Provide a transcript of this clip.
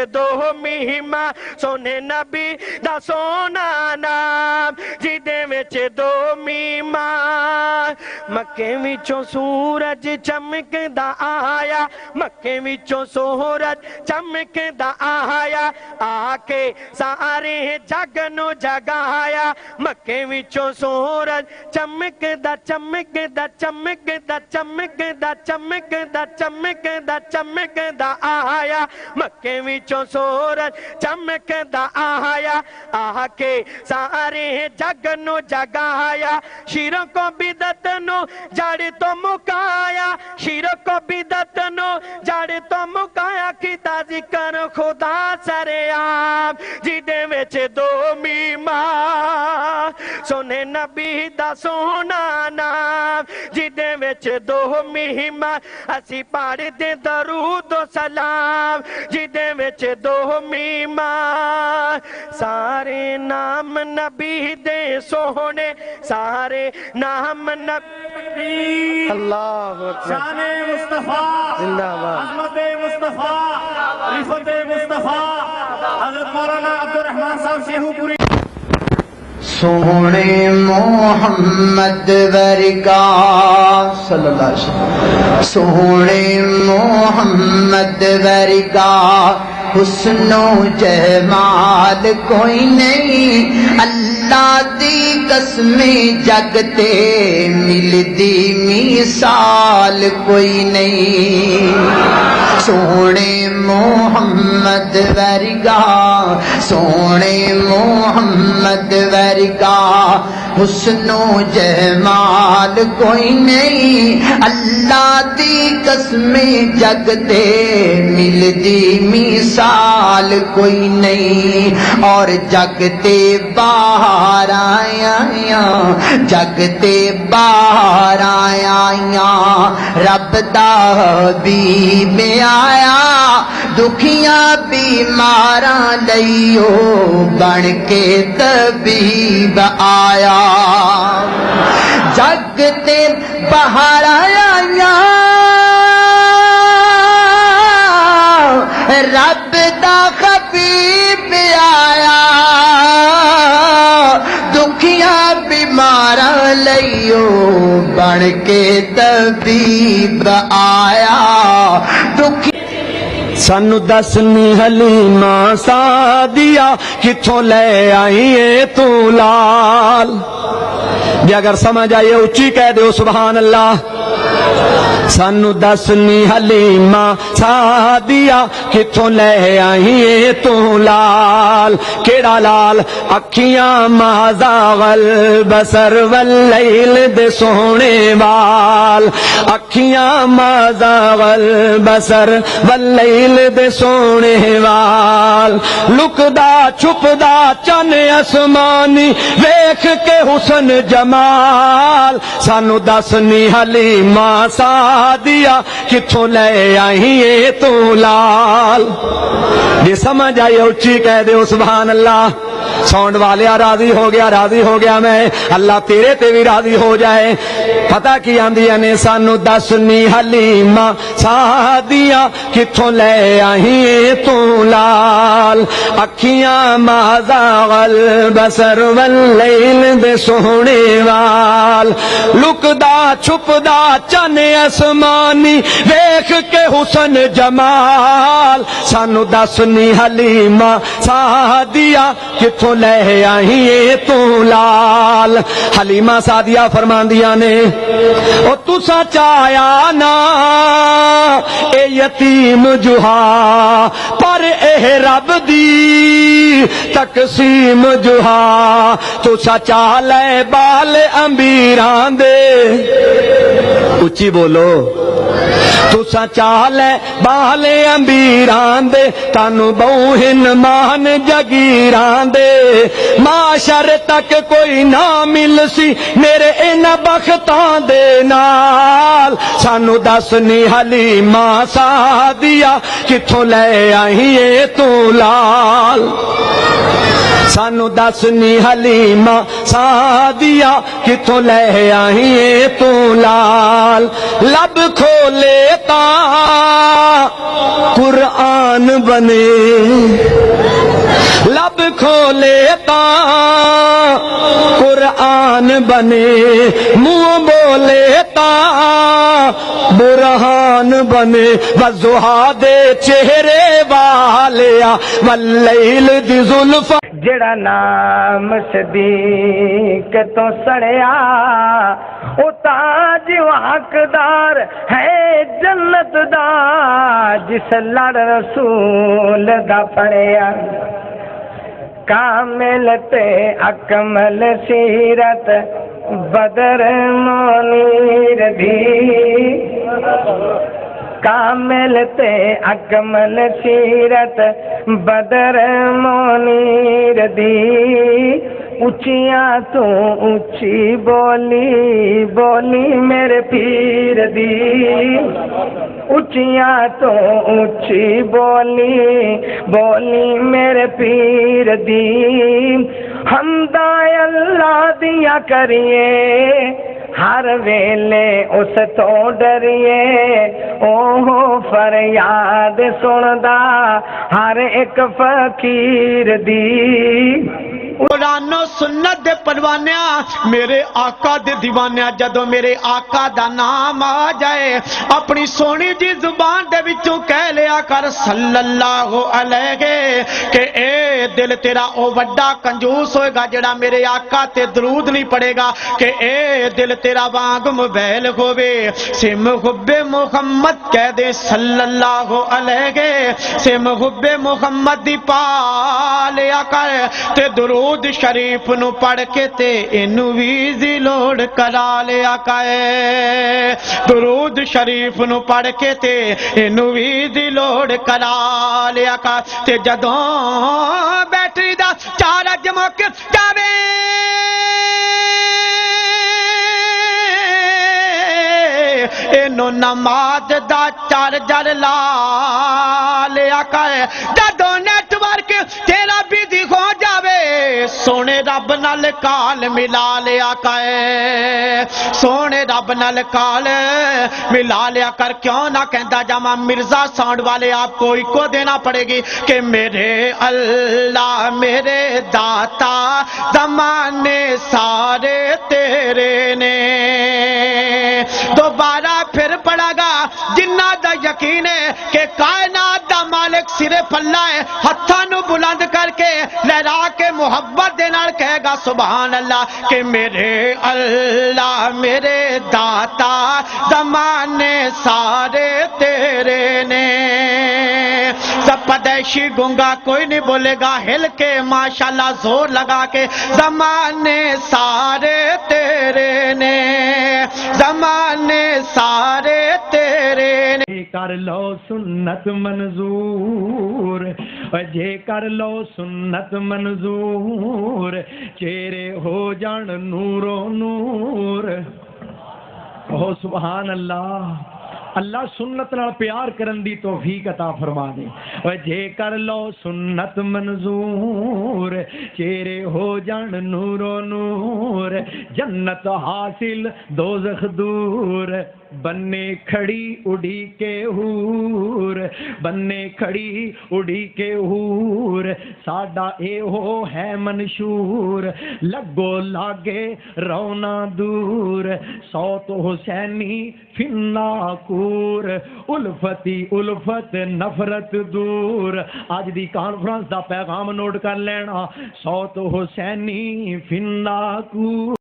دو مہمہ سونے نبی دا سونا نام جدے وچ دو مہمہ مکے وچوں سورج چمکدا آیا مکے وچوں سورج چمکدا آیا آ کے سارے جگ نو جگایا مکے وچوں سورج چمکدا چمکدا چمکدا چمکدا چمکدا چمکدا چمکدا آیا مکے وچوں سورج چمکدا آیا آ کے سارے جگ نو جگایا شیروں کو بدعت نو جڑ تو مکایا شیروں کو بدعت نو جڑ تو مکایا کیتا ذکر خدا سرعام جدے وچ دو مہمہ سونے نبی دا سونا نام جدے وچ دو مہمہ اسی پڑھ دے درود و سلام جدے وچ دو مہمہ سارے نام نبی دے سونے سارے نام نبی اللہ اکبر شان مصطفیٰ زندہ باد عظمت مصطفیٰ عفت مصطفیٰ حضرت مولانا عبدالرحمن صاحب شیخو پوری سونے محمد ورگا صلی اللہ علیہ وسلم سونے محمد ورگا حسن و جمال کوئی نہیں اللہ دی قسم جگتے ملدی مثال کوئی نہیں سونے محمد ورگا سونے محمد ورگا حسن و جمال کوئی نہیں اللہ دی قسم جگتے ملدی مثال کوئی نہیں اور جگتے باہر آیا جگتے باہر آیا رب دا حبیب آیا دکھیاں بیماراں لئیو بن کے طبیب آیا جگتے باہر آیا رب دا حبیب آیا دکھیاں بیماراں لئیو بن کے طبیب آیا سانو دسنی حلیمہ سعدیہ کتھوں لے آئیے تو لال جی اگر سمجھ آئیے اچھی کہہ دے سبحان اللہ سانو دسنی حلیمہ سعدیہ کتھوں لے آئیے تو لال کیڑا لال اکھیاں مازاغ البصر واللیل دے سونے وال اکھیاں مازاغ البصر واللیل دے سونے وال لکدا چھپدا چن اسمانی ویکھ کے حسن جمال سانو دسنی حلیمہ سعدیہ کتھوں لے آئیے تو لال یہ سمجھ آئی اچھی کہہ دے سبحان اللہ ساؤنڈ والے راضی ہو گیا میں اللہ تیرے تے بھی راضی ہو جائے پتہ کی آندیاں نے سانو دسنی حلیمہ سعدیہ کتھوں لے آئیے تو لال اکھیاں مازاغ البصر واللیل دے سونے وال لکدا چھپدا چن اسمانی ویکھ کے حسن جمال سانو دسنی حلیمہ سعدیہ کتھوں لے آئیے تو لال حلیمہ سعدیہ فرماندیاں نے او تساں چایا نا اے یتیم جوہا پر اے رب دی تقسیم جوہا تساں چاہ لے بال امبیراں دے اچھی بولو تساں چاہ لے بال امبیراں دے تانو بہن مان جگیراں دے معاشر تک کوئی نہ مل سی میرے ان بختاں دے نال سانو دسنی حلیمہ سعدیہ کتھوں لے آئیے تو لال سانو دسنی حلیمہ سعدیہ کتھوں لے آئیے تو لال لب کھولے تا قرآن بنے لب کھولے تا قرآن بنے منہ بولے تا برہان بنے والضحا دے چہرے والیا واللیل دی زلفا جڑا نام صدیق تو سڑیا او تاج حقدار ہے جنت دا جس لڑ رسول دا پڑیا کامل تے اکمل سیرت بدر منیر دی کامل تے اکمل سیرت بدر منیر دی اچیاں تو اچھی بولی بولی میرے پیر دی اچیاں تو اچھی بولی بولی میرے پیر دی حمدہ اللہ دیا کریے ہر ویلے اس تو ڈریے اوہ فریاد سندا ہر ایک فقیر دی قرآن و سنت دے پروانیاں میرے آقا دے دیوانیاں جدو میرے آقا دا نام آ جائے اپنی سونی جی زبان دے وچوں کہہ لیا کر صلی اللہ علیہ کہ اے دل تیرا او وڈا کنجوس ہوئے گا جڑا میرے آقا تے درود نہیں پڑے گا کہ اے دل تیرا وانگ موبائل ہوئے سم حب محمد کہہ دے صلی اللہ علیہ سے محب محمد دی پا لیا کر تے درود شریف نو پڑھ کے تے انو ویزی لوڑ کرا لیا کائے درود شریف نو پڑھ کے تے انو ویزی لوڑ کرا لیا کائے تے جدوں بیٹری دا چارج مک جاوے اینو نماز دا چارجر لا لیا کائے جدوں نیٹ ورک تیرا بھی دی ہو جاوے سونے رب نال کال ملا لیا کائے سونے رب نال کال ملا لیا کر کیوں نہ کہندا جامع مرزا ساؤنڈ والے آپ کو ایک کو دینا پڑے گی کہ میرے اللہ میرے داتا زمانے سارے تیرے نے دوبارہ پھر پڑا گا جنہ دا یقین ہے کہ کائنات دا مالک سرے پھلا ہے ہتھاں نو بلند کر کے لہرا کے محبت دے نال کہے گا سبحان اللہ کہ میرے اللہ میرے داتا زمانے سارے تیرے نے زپدیشی گنگا کوئی نہیں بولے گا ہل کے ماشاءاللہ زور لگا کے زمانے سارے تیرے نے زمانے سارے تیرے نے کر لو سنت منظور جے کر لو سنت منظور چہرے ہو جان نور و نور او سبحان اللہ اللہ سنت نال پیار کرن دی توفیق عطا فرما دے جے کر لو سنت منظور چہرے ہو جان نور و نور جنت حاصل دوزخ دور بننے کھڑی اڑی کے ہور بننے کھڑی اڑی کے ہور ساڈا اے ہو ہے منشور لگو لاگے رونا دور صوت حسینی فناکور الفتی الفت نفرت دور آج دی کانفرنس دا پیغام نوٹ کر لینا صوت حسینی فناکور